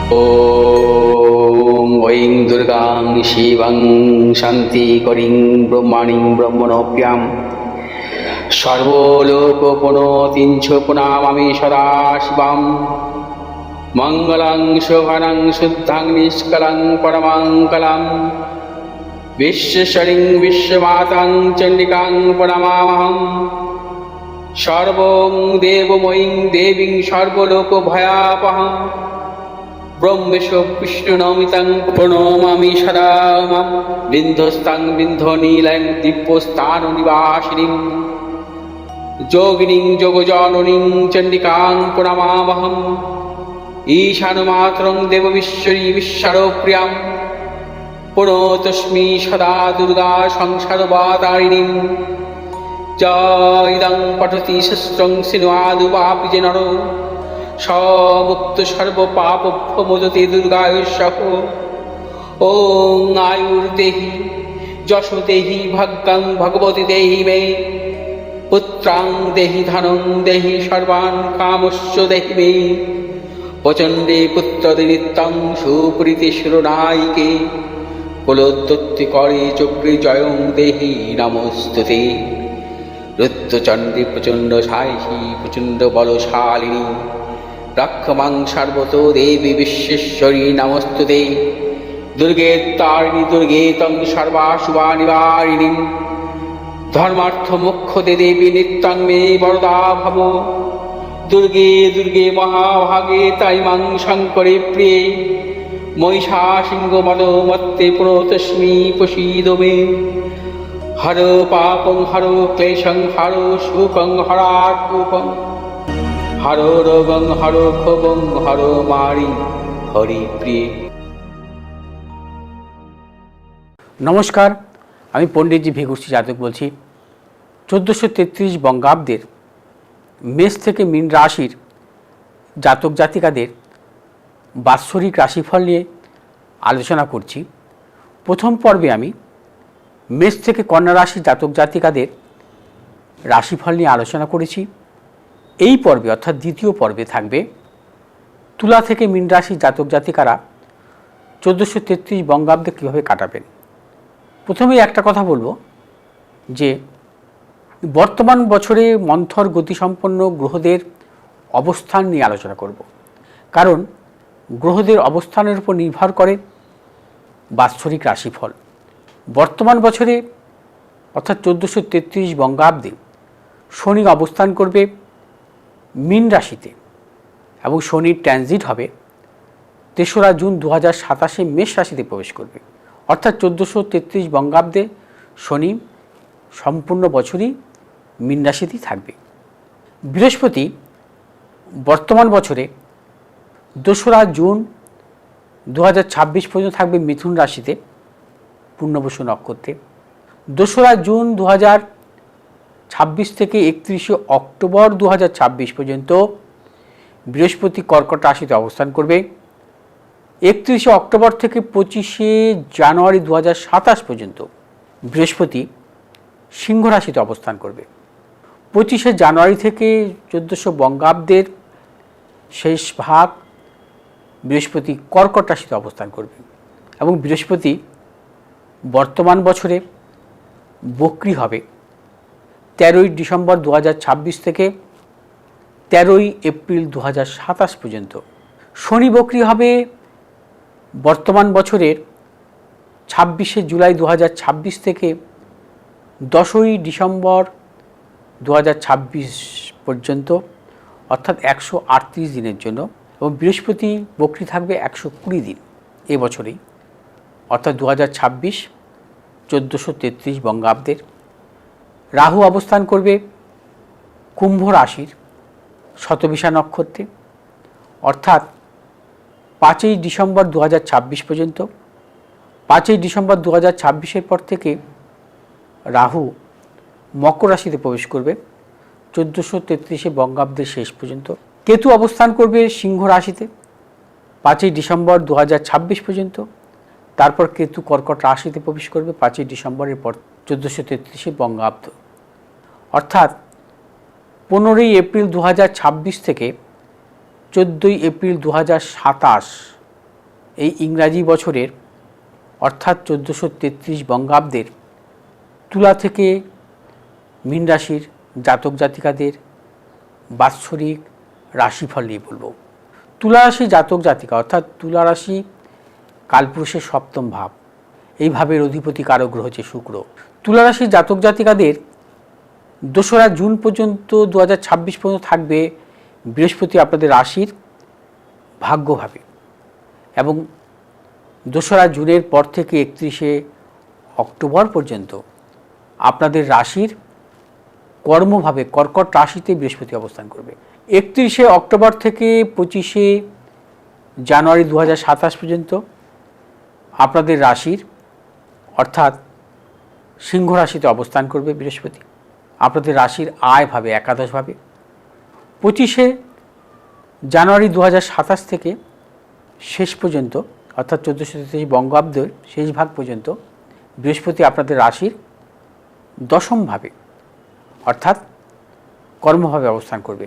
ॐ ऐं दुर्गां शिवं शान्तिकरीं ब्रह्माणीं ब्रह्मणोऽप्यां सर्वलोकपुनोतिं च पुनामामि सदा शिवां मङ्गलं शोभनं शुद्धं निष्कलं परमङ्गलं विश्वेश्वरीं विश्वमातां चण्डिकां प्रणमामहम् सर्वं देवमयीं देवीं सर्वलोकभयापहम् ब्रह्मेश विष्णुनमितं प्रणमामि सदा मां बिन्धस्तां बिन्धनीलं दिव्यस्थाननिवासिनीं योगिनीं योगजननीं चण्डिकां प्रणमामहम् ईशानमातरं देवविश्वरी विश्वप्रियां प्रणतोऽस्मि सदा दुर्गा संसारवातारिणीं इदं पठति शस्त्रं सिन्वादुवापि नरो मुक्त सर्वपापभ्यमोचते दुर्गायुष्यः। ॐ आयुर्देहि यशो देहि भाग्यं भगवती देहि मे पुत्रां देहि धनं देहि सर्वान् कामश्च देहि मे प्रचण्डे पुत्रदे नित्यं सुप्रीति शिरोनायिके कुलोत्पत्तिकरे चक्रे जयं देहि नमोस्तुते। रुद्रचण्डे प्रचण्ड सायिषी प्रचण्ड बलशालिनी रक्षमां सर्वतो देवी विश्वेश्वरी नमोस्तुते। दुर्गे तारिणी दुर्गे तं सर्वाशुभानिवारिणीं धर्मार्थमोक्षदे देवी नित्यं मे वरदा भव। दुर्गे दुर्गे महाभागे ताइमां शङ्करे प्रिये महिषासिंहमदोमत्ते प्रणतोऽस्मि प्रसीद मे। हरो पापं हरो क्लेशं हरो शोकं हरात्मकं हरो रोगं हरो क्षोभं हरो मारि हरिप्रिये। নমস্কার, আমি পণ্ডিতজি ভিগুশ্রী জাতক বলছি। 1433 বঙ্গাব্দের মেষ থেকে মীন রাশির জাতক জাতিকাদের বাৎসরিক রাশিফল নিয়ে আলোচনা করছি। প্রথম পর্বে আমি মেষ থেকে কন্যা রাশির জাতক জাতিকাদের রাশিফল নিয়ে আলোচনা করেছি। এই পর্বে অর্থাৎ দ্বিতীয় পর্বে থাকবে তুলা থেকে মীন রাশির জাতক জাতিকারা 1433 বঙ্গাব্দে কীভাবে কাটাবেন। প্রথমেই একটা কথা বলবো যে বর্তমান বছরে মন্থর গতিসম্পন্ন গ্রহদের অবস্থান নিয়ে আলোচনা করব। কারণ গ্রহদের অবস্থানের উপর নির্ভর করে বাৎসরিক রাশিফল। বর্তমান বছরে অর্থাৎ 1433 বঙ্গাব্দে শনি অবস্থান করবে মীন রাশিতে এবং শনির ট্রানজিট হবে 3রা জুন 2027 মেষ রাশিতে প্রবেশ করবে। অর্থাৎ 1433 বঙ্গাব্দে শনি সম্পূর্ণ বছরই মীন রাশিতেই থাকবে। বৃহস্পতি বর্তমান বছরে 2রা জুন 2026 পর্যন্ত থাকবে মিথুন রাশিতে পূর্ণবসু নক্ষত্রে। 2রা জুন 2026 থেকে 31শে অক্টোবর 2026 পর্যন্ত বৃহস্পতি কর্কট রাশিতে অবস্থান করবে। 31শে অক্টোবর থেকে 25শে জানুয়ারি 2027 পর্যন্ত বৃহস্পতি সিংহ রাশিতে অবস্থান করবে। 25শে জানুয়ারি থেকে 1400 বঙ্গাব্দের শেষ ভাগ বৃহস্পতি কর্কট রাশিতে অবস্থান করবে এবং বৃহস্পতি বর্তমান বছরে বক্রী হবে 13ই ডিসেম্বর 2026 থেকে 13ই এপ্রিল 2027 পর্যন্ত। শনি বক্রী হবে বর্তমান বছরের 26শে জুলাই 2026 থেকে 10ই ডিসেম্বর 2026 পর্যন্ত, অর্থাৎ 138 দিনের জন্য। এবং বৃহস্পতি বক্রী থাকবে 120 দিন এবছরেই, অর্থাৎ 2026 1433 বঙ্গাব্দের। রাহু অবস্থান করবে কুম্ভ রাশির শতবিশা নক্ষত্রে, অর্থাৎ 5ই ডিসেম্বর 2026 পর্যন্ত। 5ই ডিসেম্বর 2026-এর পর থেকে রাহু মকর রাশিতে প্রবেশ করবে 1433 বঙ্গাব্দের শেষ পর্যন্ত। কেতু অবস্থান করবে সিংহ রাশিতে 5ই ডিসেম্বর 2026 পর্যন্ত। তারপর কেতু কর্কট রাশিতে প্রবেশ করবে 5ই ডিসেম্বরের পর 1433 বঙ্গাব্দ, অর্থাৎ 15ই এপ্রিল 2026 থেকে 14ই এপ্রিল 2027 এই ইংরাজি বছরের অর্থাৎ 1433 বঙ্গাব্দের তুলা থেকে মীন রাশির জাতক জাতিকাদের বাৎসরিক রাশিফল নিয়ে বলবো। তুলা রাশি জাতক জাতিকা অর্থাৎ তুলা রাশি কালপুরুষের সপ্তম ভাব, এই ভাবের অধিপতি কারক গ্রহ হচ্ছে শুক্র। তুলা রাশির জাতক জাতিকাদের 2রা জুন পর্যন্ত 2026 পর্যন্ত থাকবে বৃহস্পতি আপনাদের রাশির ভাগ্যভাবে, এবং 2রা জুনের পর থেকে 31শে অক্টোবর পর্যন্ত আপনাদের রাশির কর্মভাবে কর্কট রাশিতে বৃহস্পতি অবস্থান করবে। 31শে অক্টোবর থেকে 25শে জানুয়ারি 2027 পর্যন্ত আপনাদের রাশির অর্থাৎ সিংহ রাশিতে অবস্থান করবে বৃহস্পতি, আপনাদের রাশির আয় ভাবে একাদশভাবে। 25শে জানুয়ারি 2027 থেকে শেষ পর্যন্ত অর্থাৎ 1433 বঙ্গাব্দের শেষ ভাগ পর্যন্ত বৃহস্পতি আপনাদের রাশির দশমভাবে অর্থাৎ কর্মভাবে অবস্থান করবে।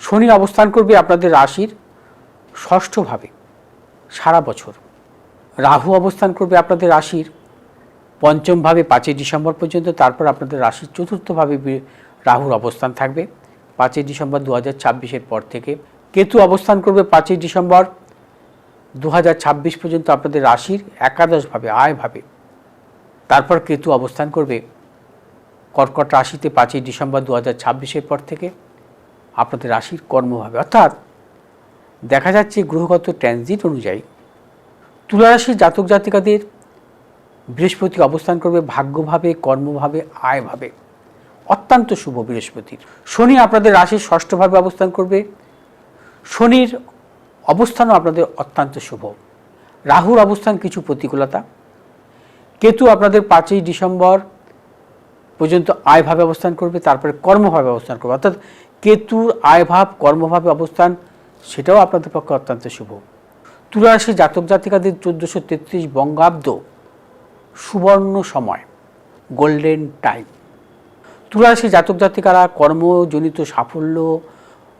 শনি অবস্থান করবে আপনাদের রাশির ষষ্ঠভাবে সারা বছর। রাহু অবস্থান করবে আপনাদের রাশির পঞ্চমভাবে 5ই ডিসেম্বর পর্যন্ত, তারপর আপনাদের রাশির চতুর্থভাবে রাহুর অবস্থান থাকবে 5ই ডিসেম্বর 2026-এর পর থেকে। কেতু অবস্থান করবে 5ই ডিসেম্বর 2026 পর্যন্ত আপনাদের রাশির একাদশভাবে আয়ভাবে, তারপর কেতু অবস্থান করবে কর্কট রাশিতে 5ই ডিসেম্বর 2026-এর পর থেকে আপনাদের রাশির কর্মভাবে। অর্থাৎ দেখা যাচ্ছে গ্রহগত ট্রানজিট অনুযায়ী তুলা রাশির জাতক জাতিকাদের বৃহস্পতি অবস্থান করবে ভাগ্যভাবে, কর্মভাবে, আয়ভাবে, অত্যন্ত শুভ বৃহস্পতির। শনি আপনাদের রাশির ষষ্ঠভাবে অবস্থান করবে, শনির অবস্থানও আপনাদের অত্যন্ত শুভ। রাহুর অবস্থান কিছু প্রতিকূলতা। কেতু আপনাদের 5ই ডিসেম্বর পর্যন্ত আয়ভাবে অবস্থান করবে, তারপরে কর্মভাবে অবস্থান করবে, অর্থাৎ কেতুর আয়ভাব কর্মভাবে অবস্থান সেটাও আপনাদের পক্ষে অত্যন্ত শুভ। তুলা রাশির জাতক জাতিকাদের 1433 বঙ্গাব্দ সুবর্ণ সময়, গোল্ডেন টাইম। তুলা রাশির জাতক জাতিকারা কর্মজনিত সাফল্য,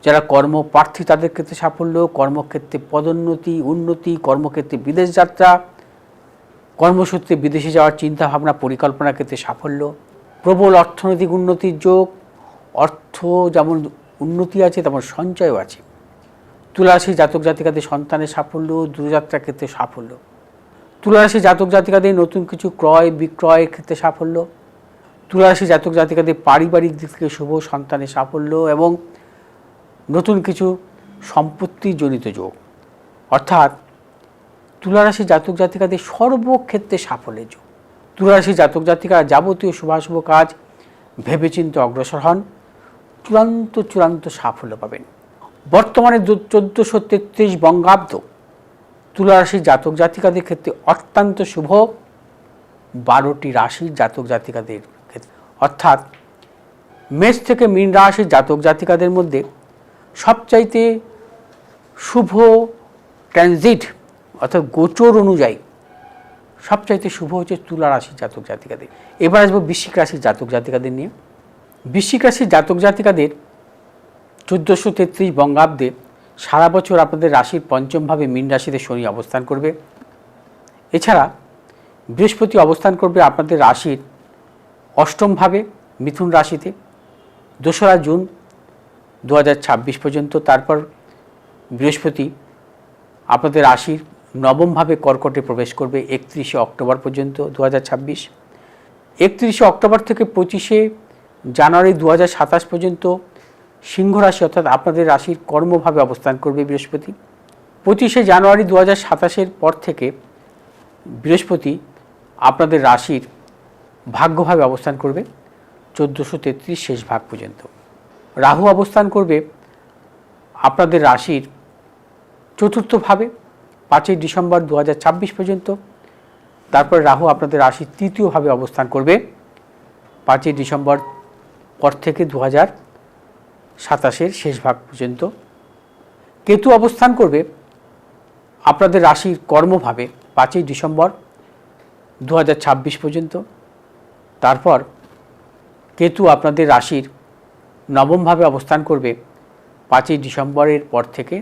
যারা কর্মপ্রার্থী তাদের ক্ষেত্রে সাফল্য, কর্মক্ষেত্রে পদোন্নতি, উন্নতি, কর্মক্ষেত্রে বিদেশ যাত্রা, কর্মসূত্রে বিদেশে যাওয়ার চিন্তাভাবনা পরিকল্পনার ক্ষেত্রে সাফল্য, প্রবল অর্থনৈতিক উন্নতির যোগ, অর্থ যেমন উন্নতি আছে তেমন সঞ্চয়ও আছে। তুলা রাশির জাতক জাতিকাদের সন্তানের সাফল্য, দূরযাত্রার ক্ষেত্রে সাফল্য। তুলা রাশির জাতক জাতিকাদের নতুন কিছু ক্রয় বিক্রয়ের ক্ষেত্রে সাফল্য। তুলা রাশির জাতক জাতিকাদের পারিবারিক দিক থেকে শুভ, সন্তানের সাফল্য এবং নতুন কিছু সম্পত্তিজনিত যোগ। অর্থাৎ তুলা রাশির জাতক জাতিকাদের সর্বক্ষেত্রে সাফল্যের যোগ। তুলা রাশির জাতক জাতিকারা যাবতীয় শুভাশুভ কাজ ভেবেচিন্তে অগ্রসর হন, চূড়ান্ত সাফল্য পাবেন। বর্তমানে 1433 বঙ্গাব্দ তুলা রাশির জাতক জাতিকাদের ক্ষেত্রে অত্যন্ত শুভ 12টি রাশির জাতক জাতিকাদের ক্ষেত্রে, অর্থাৎ মেষ থেকে মীন রাশির জাতক জাতিকাদের মধ্যে সবচাইতে শুভ ট্রানজিট অর্থাৎ গোচর অনুযায়ী সবচাইতে শুভ হচ্ছে তুলা রাশির জাতক জাতিকাদের। এবার আসবো বৃশ্চিক রাশির জাতক জাতিকাদের নিয়ে। বৃশ্চিক রাশির জাতক জাতিকাদের 1433 বঙ্গাব্দে সারা বছর আপনাদের রাশির পঞ্চমভাবে মীন রাশিতে শনি অবস্থান করবে। এছাড়া বৃহস্পতি অবস্থান করবে আপনাদের রাশির অষ্টমভাবে মিথুন রাশিতে 2রা জুন 2026 পর্যন্ত, তারপর বৃহস্পতি আপনাদের রাশির নবমভাবে কর্কটে প্রবেশ করবে 31শে অক্টোবর পর্যন্ত 2026। 31শে অক্টোবর থেকে 25শে জানুয়ারি 2027 পর্যন্ত সিংহ রাশি অর্থাৎ আপনাদের রাশির কর্মভাবে অবস্থান করবে বৃহস্পতি। 25শে জানুয়ারি 2027-এর পর থেকে বৃহস্পতি আপনাদের রাশির ভাগ্যভাবে অবস্থান করবে 1433 শেষ ভাগ পর্যন্ত। রাহু অবস্থান করবে আপনাদের রাশির চতুর্থভাবে 5ই ডিসেম্বর 2026 পর্যন্ত, তারপর রাহু আপনাদের রাশির তৃতীয়ভাবে অবস্থান করবে 5ই ডিসেম্বর পর থেকে 2027-এর শেষ ভাগ পর্যন্ত। কেতু অবস্থান করবে আপনাদের রাশির কর্মভাবে 5ই ডিসেম্বর 2026 পর্যন্ত, তারপর কেতু আপনাদের রাশির নবমভাবে অবস্থান করবে 5ই ডিসেম্বরের পর থেকে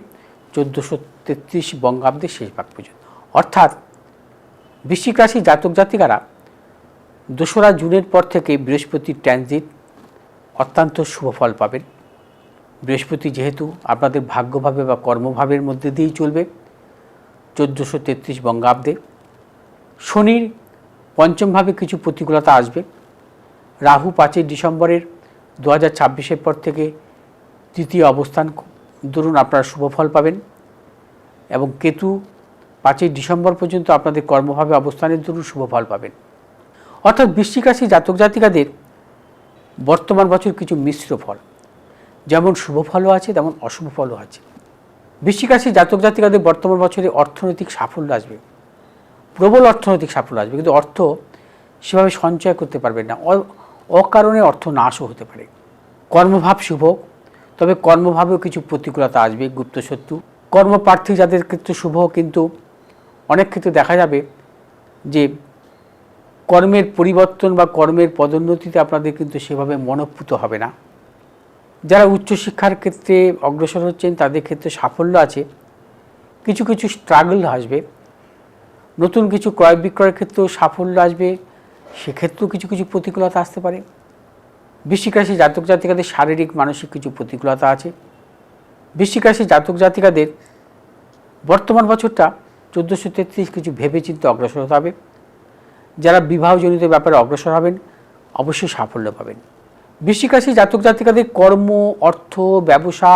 1433 বঙ্গাব্দের শেষ ভাগ পর্যন্ত। অর্থাৎ বৃশ্চিক রাশি জাতক জাতিকারা 2রা জুনের পর থেকে বৃহস্পতির ট্রানজিট অত্যন্ত শুভ ফল পাবেন। বৃহস্পতি যেহেতু আপনাদের ভাগ্যভাবে বা কর্মভাবের মধ্যে দিয়েই চলবে 1433 বঙ্গাব্দে, শনির পঞ্চমভাবে কিছু প্রতিকূলতা আসবে। রাহু 5 ডিসেম্বরের 2026 পর থেকে তৃতীয় অবস্থান দরুন আপনারা শুভ ফল পাবেন, এবং কেতু 5 ডিসেম্বর পর্যন্ত আপনাদের কর্মভাবে অবস্থানের দরুন শুভ ফল পাবেন। অর্থাৎ বৃশ্চিক রাশি জাতক জাতিকাদের বর্তমান বছর কিছু মিশ্র ফল, যেমন শুভ ফলও আছে তেমন অশুভ ফলও আছে। বৃশ্চিক রাশি জাতক জাতিকাদের বর্তমান বছরে অর্থনৈতিক সাফল্য আসবে, প্রবল অর্থনৈতিক সাফল্য আসবে, কিন্তু অর্থ সেভাবে সঞ্চয় করতে পারবেন না, অকারণে অর্থ নাশও হতে পারে। কর্মভাব শুভ, তবে কর্মভাবেও কিছু প্রতিকূলতা আসবে, গুপ্তশত্রু। কর্মপ্রার্থী যাদের ক্ষেত্রে শুভ, কিন্তু অনেক ক্ষেত্রে দেখা যাবে যে কর্মের পরিবর্তন বা কর্মের পদোন্নতিতে আপনাদের কিন্তু সেভাবে মনোপুত হবে না। যারা উচ্চশিক্ষার ক্ষেত্রে অগ্রসর হচ্ছেন তাদের ক্ষেত্রে সাফল্য আছে, কিছু কিছু স্ট্রাগল আসবে। নতুন কিছু ক্রয় বিক্রয়ের ক্ষেত্রেও সাফল্য আসবে, সেক্ষেত্রেও কিছু কিছু প্রতিকূলতা আসতে পারে। বৃশ্চিক রাশি জাতক জাতিকাদের শারীরিক মানসিক কিছু প্রতিকূলতা আছে। বৃশ্চিক রাশি জাতক জাতিকাদের বর্তমান বছরটা 1433 কিছু ভেবেচিন্তে অগ্রসর হতে হবে। যারা বিবাহজনিত ব্যাপারে অগ্রসর হবেন অবশ্যই সাফল্য পাবেন। বৃশ্চিক রাশি জাতক জাতিকাদের কর্ম, অর্থ, ব্যবসা,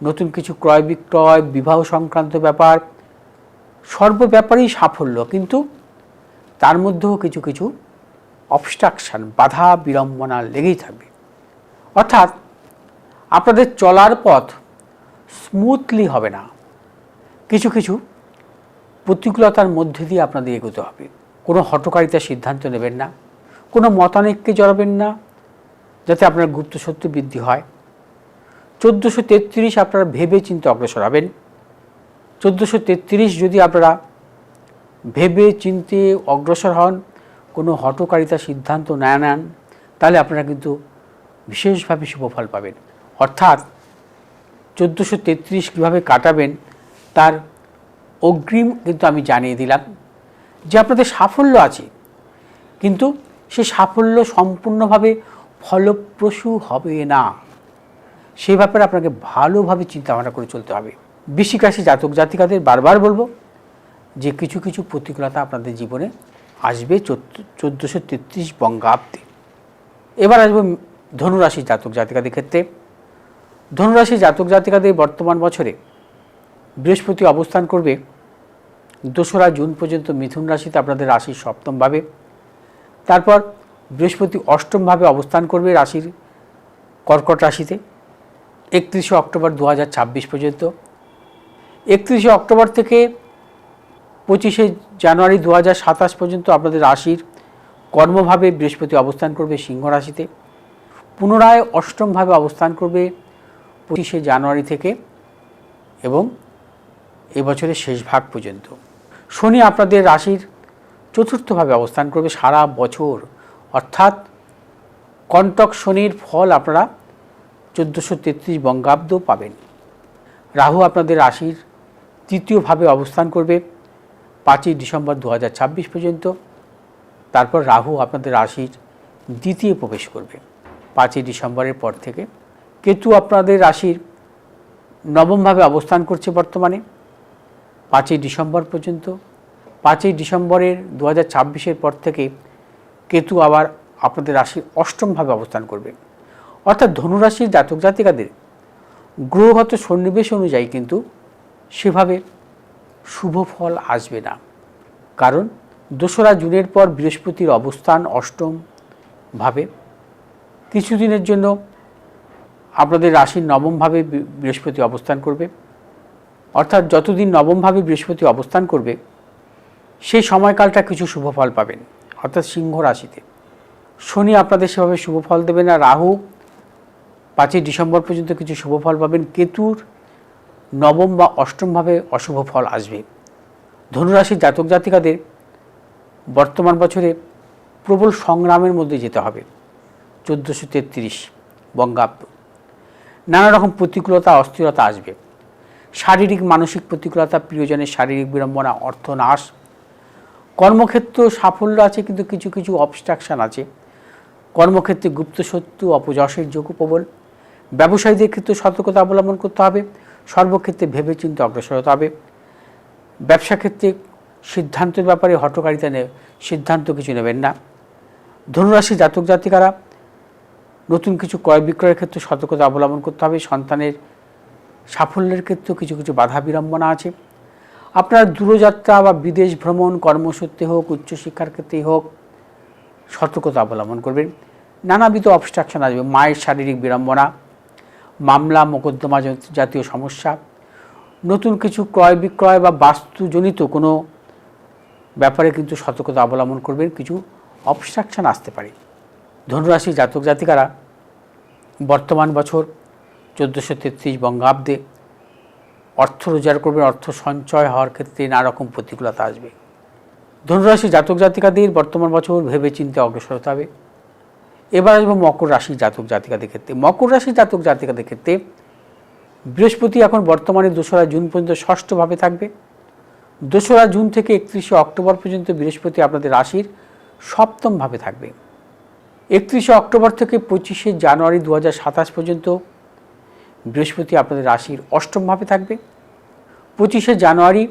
নতুন কিছু ক্রয় বিক্রয়, বিবাহ সংক্রান্ত ব্যাপার, সর্ব ব্যাপারেই সাফল্য, কিন্তু তার মধ্যেও কিছু কিছু অবস্ট্রাকশান, বাধা বিড়ম্বনা লেগেই থাকবে। অর্থাৎ আপনাদের চলার পথ স্মুথলি হবে না, কিছু কিছু প্রতিকূলতার মধ্যে দিয়ে আপনাদের এগোতে হবে। কোনো হঠকারিতার সিদ্ধান্ত নেবেন না, কোনো মতানৈক্যে জড়াবেন না, যাতে আপনার গুপ্তশত্রু বৃদ্ধি হয়। 1433 আপনারা ভেবে চিন্তে অগ্রসর হবেন। 1433 যদি আপনারা ভেবে চিন্তে অগ্রসর হন, কোনো হঠকারিতার সিদ্ধান্ত না নেন, তাহলে আপনারা কিন্তু বিশেষভাবে শুভ ফল পাবেন। অর্থাৎ 1433 কীভাবে কাটাবেন তার অগ্রিম কিন্তু আমি জানিয়ে দিলাম, যে আপনাদের সাফল্য আছে, কিন্তু সে সাফল্য সম্পূর্ণভাবে ফলপ্রসূ হবে না, সেই ব্যাপারে আপনাকে ভালোভাবে চিন্তাভাবনা করে চলতে হবে। বৃশ্চিক রাশি জাতক জাতিকাদের বারবার বলবো যে কিছু কিছু প্রতিকূলতা আপনাদের জীবনে আসবে 1433 বঙ্গাব্দে। এবার আসবো ধনুরাশি জাতক জাতিকাদের ক্ষেত্রে। ধনুরাশি জাতক জাতিকাদের বর্তমান বছরে বৃহস্পতি অবস্থান করবে 2রা জুন পর্যন্ত মিথুন রাশিতে, আপনাদের রাশির সপ্তমভাবে। তারপর বৃহস্পতি অষ্টমভাবে অবস্থান করবে রাশির কর্কট রাশিতে 31শে অক্টোবর 2026 পর্যন্ত। 31শে অক্টোবর থেকে 25শে জানুয়ারি 2027 পর্যন্ত আপনাদের রাশির কর্মভাবে বৃহস্পতি অবস্থান করবে সিংহ রাশিতে। পুনরায় অষ্টমভাবে অবস্থান করবে 25শে জানুয়ারি থেকে এবং এবছরের শেষ ভাগ পর্যন্ত। শনি আপনাদের রাশির চতুর্থভাবে অবস্থান করবে সারা বছর, অর্থাৎ কন্টক শনির ফল আপনারা 1433 বঙ্গাব্দ পাবেন। রাহু আপনাদের রাশির তৃতীয়ভাবে অবস্থান করবে 5 ডিসেম্বর 2026 পর্যন্ত। তারপর রাহু আপনাদের রাশির দ্বিতীয় প্রবেশ করবে 5 ডিসেম্বরের পর থেকে। কেতু আপনাদের রাশির নবমভাবে অবস্থান করছে বর্তমানে 5 ডিসেম্বর পর্যন্ত। 5 ডিসেম্বরের 2026 পর থেকে কেতু আবার আপনাদের রাশির অষ্টমভাবে অবস্থান করবে। অর্থাৎ ধনুরাশির জাতক জাতিকাদের গ্রহগত সন্নিবেশ অনুযায়ী কিন্তু সেভাবে শুভ ফল আসবে না, কারণ 2রা জুনের পর বৃহস্পতির অবস্থান অষ্টমভাবে। কিছুদিনের জন্য আপনাদের রাশির নবমভাবে বৃহস্পতি অবস্থান করবে, অর্থাৎ যতদিন নবমভাবে বৃহস্পতি অবস্থান করবে সেই সময়কালটা কিছু শুভ ফল পাবেন, অর্থাৎ সিংহ রাশিতে। শনি আপনাদের সেভাবে শুভ ফল দেবে না। রাহু 5 ডিসেম্বর পর্যন্ত কিছু শুভ ফল পাবেন। কেতুর নবম বা অষ্টমভাবে অশুভ ফল আসবে। ধনুরাশির জাতক জাতিকাদের বর্তমান বছরে প্রবল সংগ্রামের মধ্যে যেতে হবে 1433 বঙ্গাব্দ। নানা রকম প্রতিকূলতা অস্থিরতা আসবে, শারীরিক মানসিক প্রতিকূলতা, প্রিয়জনের শারীরিক বিড়ম্বনা, অর্থনাশ। কর্মক্ষেত্র সাফল্য আছে, কিন্তু কিছু কিছু অবস্ট্রাকশান আছে। কর্মক্ষেত্রে গুপ্ত শত্রু, অপযশের যোগ প্রবল। ব্যবসায়ীদের ক্ষেত্রে সতর্কতা অবলম্বন করতে হবে, সর্বক্ষেত্রে ভেবেচিন্তে অগ্রসর হতে হবে। ব্যবসা ক্ষেত্রে সিদ্ধান্তের ব্যাপারে হঠকারিতা সিদ্ধান্ত কিছু নেবেন না। ধনুরাশি জাতক জাতিকারা নতুন কিছু ক্রয় বিক্রয়ের ক্ষেত্রে সতর্কতা অবলম্বন করতে হবে। সন্তানের সাফল্যের ক্ষেত্রেও কিছু কিছু বাধা বিড়ম্বনা আছে। আপনার দূরযাত্রা বা বিদেশ ভ্রমণ, কর্মসূত্রে হোক, উচ্চশিক্ষার ক্ষেত্রেই হোক, সতর্কতা অবলম্বন করবেন। নানাবিধ অবস্ট্রাকশন আসবে। মায়ের শারীরিক বিড়ম্বনা, মামলা মোকদ্দমা জাতীয় সমস্যা, নতুন কিছু ক্রয় বিক্রয় বা বাস্তুজনিত কোনো ব্যাপারে কিন্তু সতর্কতা অবলম্বন করবেন, কিছু অবস্ট্রাকশন আসতে পারে। ধনুরাশি জাতক জাতিকারা বর্তমান বছর 1433 বঙ্গাব্দে অর্থ রোজগার করবেন। অর্থ সঞ্চয় হওয়ার ক্ষেত্রে নানা রকম প্রতিকূলতা আসবে। ধনুরাশি জাতক জাতিকাদের বর্তমান বছর ভেবে চিন্তে অগ্রসর হতে হবে। এবার আসবো মকর রাশি জাতক জাতিকাদের ক্ষেত্রে। মকর রাশি জাতক জাতিকাদের ক্ষেত্রে বৃহস্পতি এখন বর্তমানে 2রা জুন পর্যন্ত ষষ্ঠভাবে থাকবে। 2রা জুন থেকে 31শে অক্টোবর পর্যন্ত বৃহস্পতি আপনাদের রাশির সপ্তমভাবে থাকবে। 31শে অক্টোবর থেকে 25শে জানুয়ারি 2027 পর্যন্ত বৃহস্পতি আপনাদের রাশির অষ্টমভাবে থাকবে। 25শে জানুয়ারি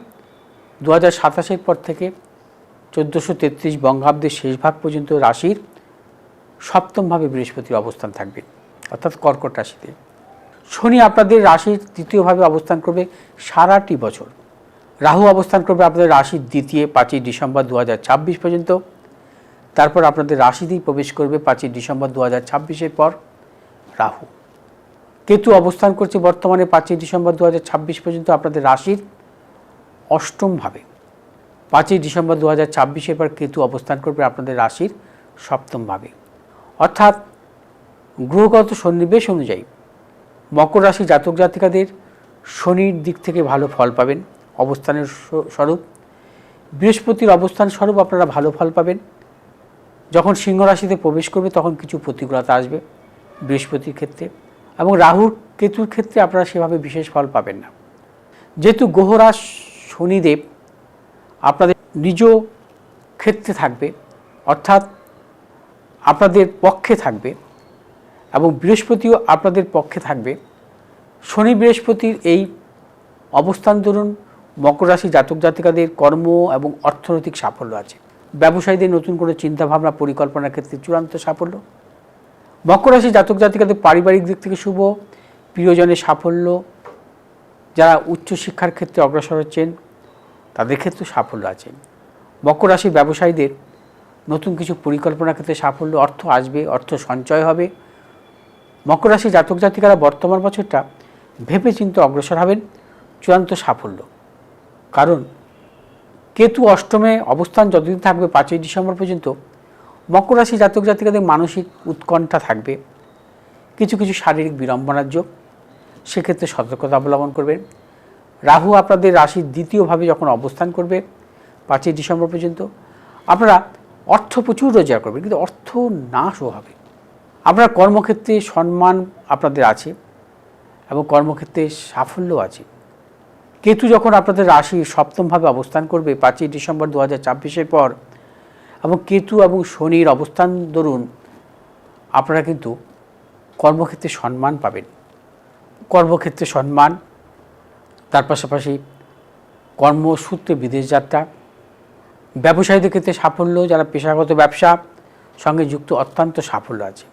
2027 পর থেকে 1433 বঙ্গাব্দের শেষ ভাগ পর্যন্ত রাশির সপ্তমভাবে বৃহস্পতির অবস্থান থাকবে, অর্থাৎ কর্কট রাশিতে। শনি আপনাদের রাশির তৃতীয়ভাবে অবস্থান করবে সারাটি বছর। রাহু অবস্থান করবে আপনাদের রাশির দ্বিতীয় 5ই ডিসেম্বর 2026 পর্যন্ত। তারপর আপনাদের রাশিতেই প্রবেশ করবে 5ই ডিসেম্বর 2026 পর রাহু। কেতু অবস্থান করছে বর্তমানে 5ই ডিসেম্বর 2026 পর্যন্ত আপনাদের রাশির অষ্টমভাবে। 5ই ডিসেম্বর 2026 পর কেতু অবস্থান করবে আপনাদের রাশির সপ্তমভাবে। অর্থাৎ গ্রহগত সন্নিবেশ অনুযায়ী মকর রাশি জাতক জাতিকাদের শনির দিক থেকে ভালো ফল পাবেন। অবস্থানের স্বরূপ বৃহস্পতির অবস্থান স্বরূপ আপনারা ভালো ফল পাবেন। যখন সিংহ রাশিতে প্রবেশ করবে তখন কিছু প্রতিকূলতা আসবে বৃহস্পতির ক্ষেত্রে, এবং রাহুর কেতুর ক্ষেত্রে আপনারা সেভাবে বিশেষ ফল পাবেন না। যেহেতু গ্রহরাজ শনিদেব আপনাদের নিজ ক্ষেত্রে থাকবে, অর্থাৎ আপনাদের পক্ষে থাকবে, এবং বৃহস্পতিও আপনাদের পক্ষে থাকবে। শনি বৃহস্পতির এই অবস্থান দরুন মকর রাশি জাতক জাতিকাদের কর্ম এবং অর্থনৈতিক সাফল্য আছে। ব্যবসায়ীদের নতুন করে চিন্তাভাবনা পরিকল্পনার ক্ষেত্রে চূড়ান্ত সাফল্য। মকর রাশি জাতক জাতিকাদের পারিবারিক দিক থেকে শুভ, প্রিয়জনের সাফল্য। যারা উচ্চশিক্ষার ক্ষেত্রে অগ্রসর হচ্ছেন তাদের ক্ষেত্রে সাফল্য আছে। মকর রাশি ব্যবসায়ীদের নতুন কিছু পরিকল্পনার ক্ষেত্রে সাফল্য, অর্থ আসবে, অর্থ সঞ্চয় হবে। মকর রাশি জাতক জাতিকারা বর্তমান বছরটা ভেবে চিন্তে অগ্রসর হবেন, চূড়ান্ত সাফল্য। কারণ কেতু অষ্টমে অবস্থান যতদিন থাকবে 5ই ডিসেম্বর পর্যন্ত, মকর রাশি জাতক জাতিকাদের মানসিক উৎকণ্ঠা থাকবে, কিছু কিছু শারীরিক বিড়ম্বনার যোগ, সেক্ষেত্রে সতর্কতা অবলম্বন করবেন। রাহু আপনাদের রাশির দ্বিতীয়ভাবে যখন অবস্থান করবে 5ই ডিসেম্বর পর্যন্ত, আপনারা অর্থ প্রচুর রোজগার করবেন, কিন্তু অর্থ নাশও হবে। আপনার কর্মক্ষেত্রে সম্মান আপনাদের আছে এবং কর্মক্ষেত্রে সাফল্য আছে। কেতু যখন আপনাদের রাশি সপ্তমভাবে অবস্থান করবে 5ই ডিসেম্বর 2026 পর, এবং কেতু এবং শনির অবস্থান দরুন আপনারা কিন্তু কর্মক্ষেত্রে সম্মান পাবেন। কর্মক্ষেত্রে সম্মান, তার পাশাপাশি কর্মসূত্রে বিদেশ যাত্রা, ব্যবসায়ীদের ক্ষেত্রে সাফল্য, যারা পেশাগত ব্যবসা সঙ্গে যুক্ত অত্যন্ত সাফল্য আছে।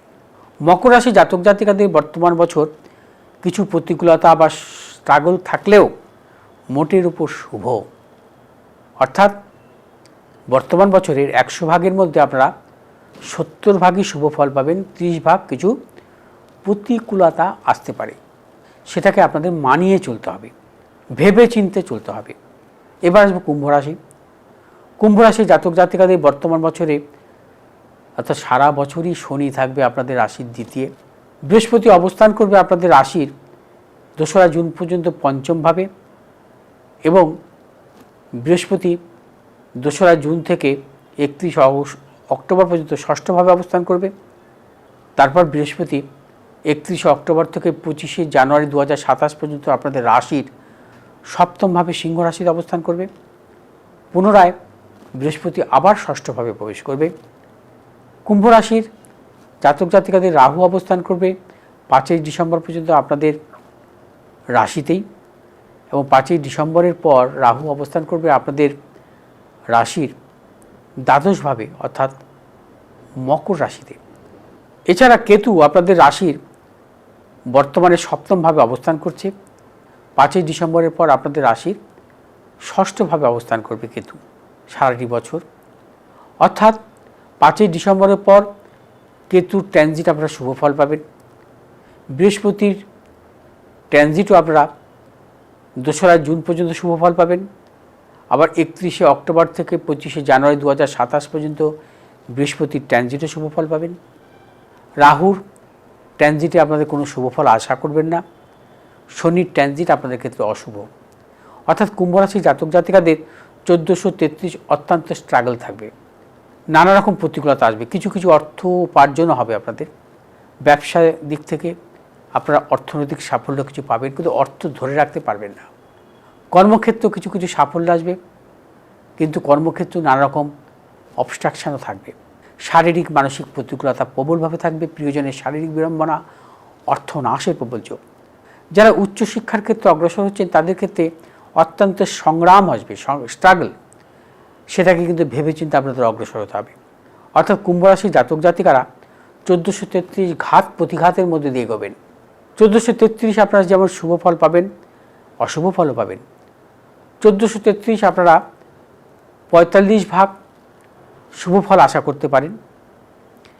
মকর রাশি জাতক জাতিকাদের বর্তমান বছর কিছু প্রতিকূলতা বা স্ট্রাগল থাকলেও মোটের উপর শুভ, অর্থাৎ বর্তমান বছরের 100 ভাগের মধ্যে আপনারা 70 ভাগই শুভ ফল পাবেন, 30 ভাগ কিছু প্রতিকূলতা আসতে পারে, সেটাকে আপনাদের মানিয়ে চলতে হবে, ভেবে চিন্তে চলতে হবে। এবার আসবো কুম্ভ রাশি। কুম্ভ রাশি জাতক জাতিকাদের বর্তমান বছরে, অর্থাৎ সারা বছরই শনি থাকবে আপনাদের রাশির দ্বিতীয়। বৃহস্পতি অবস্থান করবে আপনাদের রাশির 2রা জুন পর্যন্ত পঞ্চমভাবে, এবং বৃহস্পতি 2রা জুন থেকে 31 অক্টোবর পর্যন্ত ষষ্ঠভাবে অবস্থান করবে। তারপর বৃহস্পতি 31 অক্টোবর থেকে 25শে জানুয়ারি 2027 পর্যন্ত আপনাদের রাশির সপ্তমভাবে সিংহ রাশিতে অবস্থান করবে। পুনরায় বৃহস্পতি আবার ষষ্ঠভাবে প্রবেশ করবে। কুম্ভ রাশির জাতক জাতিকাদের রাহু অবস্থান করবে 5ই ডিসেম্বর পর্যন্ত আপনাদের রাশিতেই, এবং 5ই ডিসেম্বরের পর রাহু অবস্থান করবে আপনাদের রাশির দ্বাদশভাবে অর্থাৎ মকর রাশিতে। এছাড়া কেতু আপনাদের রাশির বর্তমানে সপ্তমভাবে অবস্থান করছে। 5ই ডিসেম্বরের পর আপনাদের রাশির ষষ্ঠভাবে অবস্থান করবে কেতু সারাটি বছর, অর্থাৎ 5ই ডিসেম্বরের পর কেতুর ট্রানজিট আপনারা শুভ ফল পাবেন। বৃহস্পতির ট্রানজিটও আপনারা 2রা জুন পর্যন্ত শুভ ফল পাবেন। আবার 31শে অক্টোবর থেকে 25শে জানুয়ারি 2027 পর্যন্ত বৃহস্পতির ট্রানজিটে শুভ ফল পাবেন। রাহুর ট্রানজিটে আপনাদের কোনো শুভ ফল আশা করবেন না। শনির ট্রানজিট আপনাদের ক্ষেত্রে অশুভ, অর্থাৎ কুম্ভ রাশির জাতক জাতিকাদের 1433 অত্যন্ত স্ট্রাগল থাকবে, নানা রকম প্রতিকূলতা আসবে। কিছু কিছু অর্থ উপার্জনও হবে আপনাদের, ব্যবসার দিক থেকে আপনারা অর্থনৈতিক সাফল্য কিছু পাবেন, কিন্তু অর্থ ধরে রাখতে পারবেন না। কর্মক্ষেত্র কিছু কিছু সাফল্য আসবে, কিন্তু কর্মক্ষেত্র নানা রকম অবস্ট্রাকশানও থাকবে। শারীরিক মানসিক প্রতিকূলতা প্রবলভাবে থাকবে, প্রিয়জনের শারীরিক বিড়ম্বনা, অর্থ নাশের প্রবল যোগ। যারা উচ্চশিক্ষার ক্ষেত্রে অগ্রসর হচ্ছেন তাদের ক্ষেত্রে অত্যন্ত সংগ্রাম আসবে, স্ট্রাগল, সেটাকে কিন্তু ভেবেচিন্তে আপনাদের অগ্রসর হতে হবে। অর্থাৎ কুম্ভ রাশির জাতক জাতিকারা 1433 ঘাত প্রতিঘাতের মধ্যে দিয়ে এগোবেন। 1433 আপনারা যেমন শুভ ফল পাবেন, অশুভ ফলও পাবেন। 1433 আপনারা 45 ভাগ শুভ ফল আশা করতে পারেন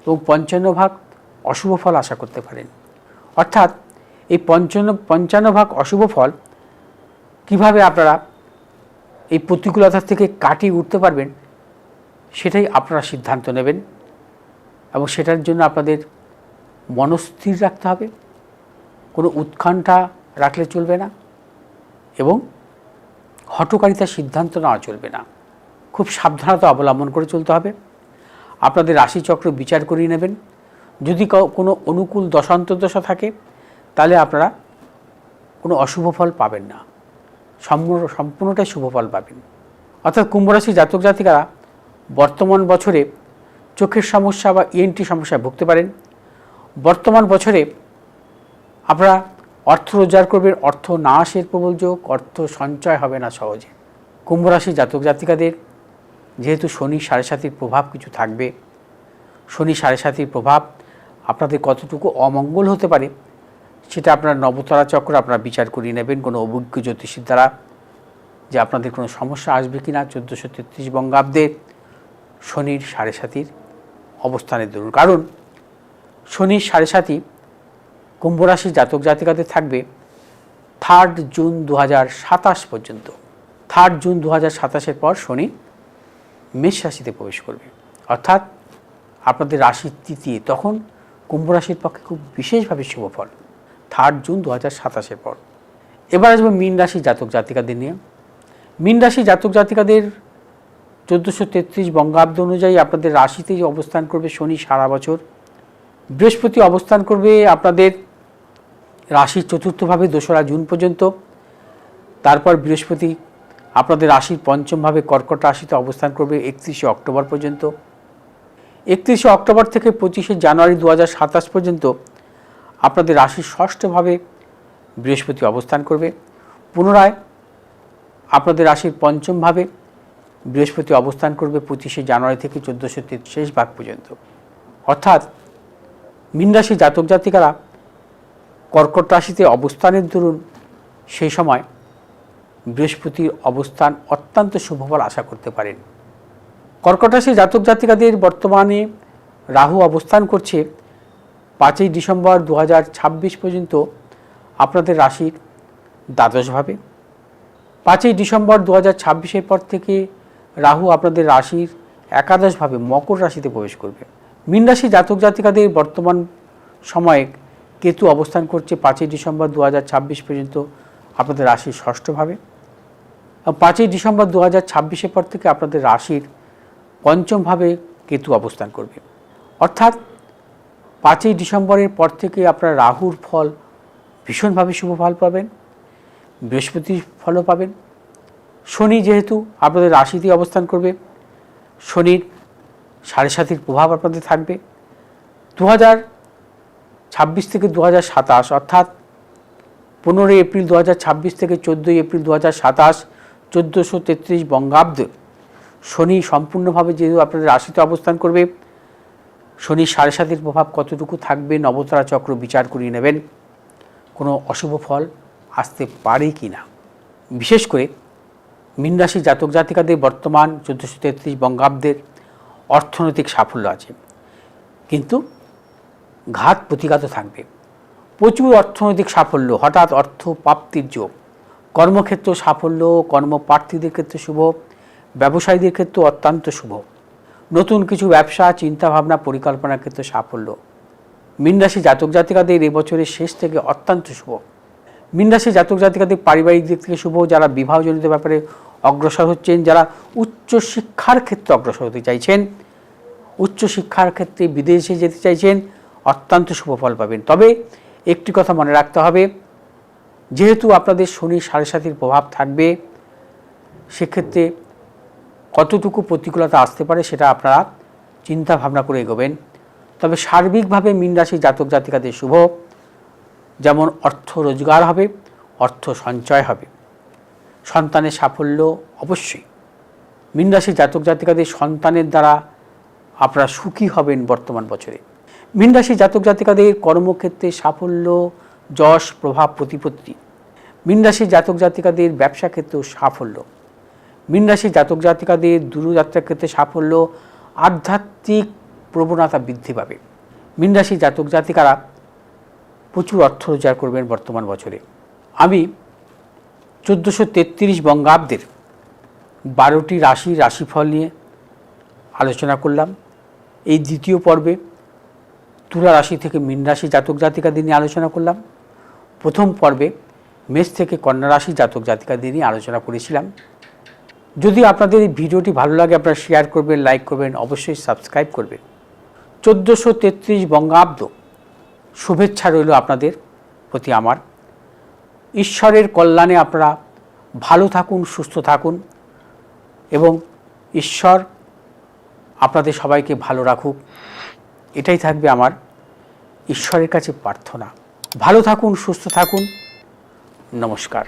এবং 55 ভাগ অশুভ ফল আশা করতে পারেন। অর্থাৎ এই 55 ভাগ অশুভ ফল কিভাবে আপনারা এই প্রতিকূলতা থেকে কাটিয়ে উঠতে পারবেন সেটাই আপনারা সিদ্ধান্ত নেবেন, এবং সেটার জন্য আপনাদের মনস্থির রাখতে হবে, কোনো উৎকণ্ঠা রাখলে চলবে না এবং হঠকারিতার সিদ্ধান্ত নেওয়া চলবে না। খুব সাবধানতা অবলম্বন করে চলতে হবে। আপনাদের রাশিচক্র বিচার করিয়ে নেবেন। যদি কোনো অনুকূল দশান্তর্দশা থাকে তাহলে আপনারা কোনো অশুভ ফল পাবেন না, সম্পূর্ণটাই শুভ ফল পাবেন। অর্থাৎ কুম্ভ রাশির জাতক জাতিকারা বর্তমান বছরে চোখের সমস্যা বা ইএনটি সমস্যায় ভুগতে পারেন। বর্তমান বছরে আপনারা অর্থ রোজগার করবেন, অর্থ নাশের প্রবল যোগ, অর্থ সঞ্চয় হবে না সহজে। কুম্ভ রাশির জাতক জাতিকাদের যেহেতু শনি 7.5 প্রভাব কিছু থাকবে, শনি 7.5 প্রভাব আপনাদের কতটুকু অমঙ্গল হতে পারে সেটা আপনার নবতারা চক্র আপনারা বিচার করিয়ে নেবেন কোনো অভিজ্ঞ জ্যোতিষীর দ্বারা, যে আপনাদের কোনো সমস্যা আসবে কি না 1433 বঙ্গাব্দে শনির 7.5 অবস্থানের দরুন। কারণ শনির 7.5 কুম্ভ রাশির জাতক জাতিকাদের থাকবে 3 জুন 2027 পর্যন্ত। 3 জুন 2027-এর পর শনি মেষ রাশিতে প্রবেশ করবে, অর্থাৎ আপনাদের রাশির তৃতীয়, তখন কুম্ভ রাশির পক্ষে খুব বিশেষভাবে শুভ ফল 3 জুন 2027-এর পর। এবার আসবে মীন রাশির জাতক জাতিকাদের নিয়ে। মীন রাশির জাতক জাতিকাদের 1433 বঙ্গাব্দ অনুযায়ী আপনাদের রাশিতেই অবস্থান করবে শনি সারা বছর। বৃহস্পতি অবস্থান করবে আপনাদের রাশির চতুর্থভাবে 2রা জুন পর্যন্ত। তারপর বৃহস্পতি আপনাদের রাশির পঞ্চমভাবে কর্কট রাশিতে অবস্থান করবে 31শে অক্টোবর পর্যন্ত। 31শে অক্টোবর থেকে 25শে জানুয়ারি 2027 পর্যন্ত আপনাদের রাশির ষষ্ঠভাবে বৃহস্পতি অবস্থান করবে। পুনরায় আপনাদের রাশির পঞ্চমভাবে বৃহস্পতি অবস্থান করবে 25শে জানুয়ারি থেকে 1433 ভাগ পর্যন্ত। অর্থাৎ মীন রাশির জাতক জাতিকারা কর্কট রাশিতে অবস্থানের দরুন সেই সময় বৃহস্পতির অবস্থান অত্যন্ত শুভফল আশা করতে পারেন। কর্কট রাশির জাতক জাতিকাদের বর্তমানে রাহু অবস্থান করছে 5ই ডিসেম্বর 2026 পর্যন্ত আপনাদের রাশির দ্বাদশভাবে। 5ই ডিসেম্বর 2026-এর পর থেকে রাহু আপনাদের রাশির একাদশভাবে মকর রাশিতে প্রবেশ করবে। মীন রাশির জাতক জাতিকাদের বর্তমান সময়ে কেতু অবস্থান করছে 5ই ডিসেম্বর 2026 পর্যন্ত আপনাদের রাশির ষষ্ঠভাবে। 5ই ডিসেম্বর 2026-এর পর থেকে আপনাদের রাশির পঞ্চমভাবে কেতু অবস্থান করবে। অর্থাৎ 5ই ডিসেম্বরের পর থেকে আপনারা রাহুর ফল ভীষণভাবে শুভ ফল পাবেন। বৃহস্পতির ফলও পাবেন। শনি যেহেতু আপনাদের রাশিতে অবস্থান করবে, শনির 7.5 প্রভাব আপনাদের থাকবে। 2026 থেকে 2027 অর্থাৎ 15 এপ্রিল 2026 থেকে 14 এপ্রিল 2027 1433 বঙ্গাব্দ শনি সম্পূর্ণভাবে যেহেতু আপনাদের রাশিতে অবস্থান করবে, শনির 7.5 প্রভাব কতটুকু থাকবে নবতারা চক্র বিচার করিয়ে নেবেন, কোনো অশুভ ফল আসতে পারে কি না। বিশেষ করে মীন রাশি জাতক জাতিকাদের বর্তমান 1433 বঙ্গাব্দের অর্থনৈতিক সাফল্য আছে, কিন্তু ঘাত প্রতিঘাতও থাকবে। প্রচুর অর্থনৈতিক সাফল্য, হঠাৎ অর্থ প্রাপ্তির যোগ, কর্মক্ষেত্র সাফল্য, কর্মপ্রার্থীদের ক্ষেত্রে শুভ, ব্যবসায়ীদের ক্ষেত্রে অত্যন্ত শুভ, নতুন কিছু ব্যবসা চিন্তাভাবনা পরিকল্পনার ক্ষেত্রে সাফল্য। মীন রাশি জাতক জাতিকাদের এবছরের শেষ থেকে অত্যন্ত শুভ। মীন রাশি জাতক জাতিকাদের পারিবারিক দিক থেকে শুভ, যারা বিবাহজনিত ব্যাপারে অগ্রসর হচ্ছেন, যারা উচ্চশিক্ষার ক্ষেত্রে অগ্রসর হতে চাইছেন, উচ্চশিক্ষার ক্ষেত্রে বিদেশে যেতে চাইছেন, অত্যন্ত শুভ ফল পাবেন। তবে একটি কথা মনে রাখতে হবে, যেহেতু আপনাদের শনির 7.5 প্রভাব থাকবে, সেক্ষেত্রে কতটুকু প্রতিকূলতা আসতে পারে সেটা আপনারা চিন্তা ভাবনা করে এগোবেন। তবে সার্বিকভাবে মীন রাশি জাতক জাতিকাদের শুভ, যেমন অর্থ রোজগার হবে, অর্থ সঞ্চয় হবে, সন্তানের সাফল্য অবশ্যই। মীন রাশি জাতক জাতিকাদের সন্তানের দ্বারা আপনারা সুখী হবেন বর্তমান বছরে। মীন রাশি জাতক জাতিকাদের কর্মক্ষেত্রে সাফল্য, যশ, প্রভাব, প্রতিপত্তি। মীন রাশি জাতক জাতিকাদের ব্যবসা ক্ষেত্রেও সাফল্য। মীন রাশি জাতক জাতিকাদের দূরযাত্রার ক্ষেত্রে সাফল্য, আধ্যাত্মিক প্রবণতা বৃদ্ধি পাবে। মীন রাশি জাতক জাতিকারা প্রচুর অর্থ রোজগার করবেন বর্তমান বছরে। আমি 1433 বঙ্গাব্দের 12টি রাশিফল নিয়ে আলোচনা করলাম। এই দ্বিতীয় পর্বে তুলা রাশি থেকে মীন রাশি জাতক জাতিকাদের নিয়ে আলোচনা করলাম। প্রথম পর্বে মেষ থেকে কন্যা রাশি জাতক জাতিকাদের নিয়ে আলোচনা করেছিলাম। যদি আপনাদের এই ভিডিওটি ভালো লাগে, আপনারা শেয়ার করবেন, লাইক করবেন, অবশ্যই সাবস্ক্রাইব করবেন। 1433 বঙ্গাব্দ শুভেচ্ছা রইল আপনাদের প্রতি আমার। ঈশ্বরের কল্যাণে আপনারা ভালো থাকুন, সুস্থ থাকুন এবং ঈশ্বর আপনাদের সবাইকে ভালো রাখুক, এটাই থাকবে আমার ঈশ্বরের কাছে প্রার্থনা। ভালো থাকুন, সুস্থ থাকুন, নমস্কার।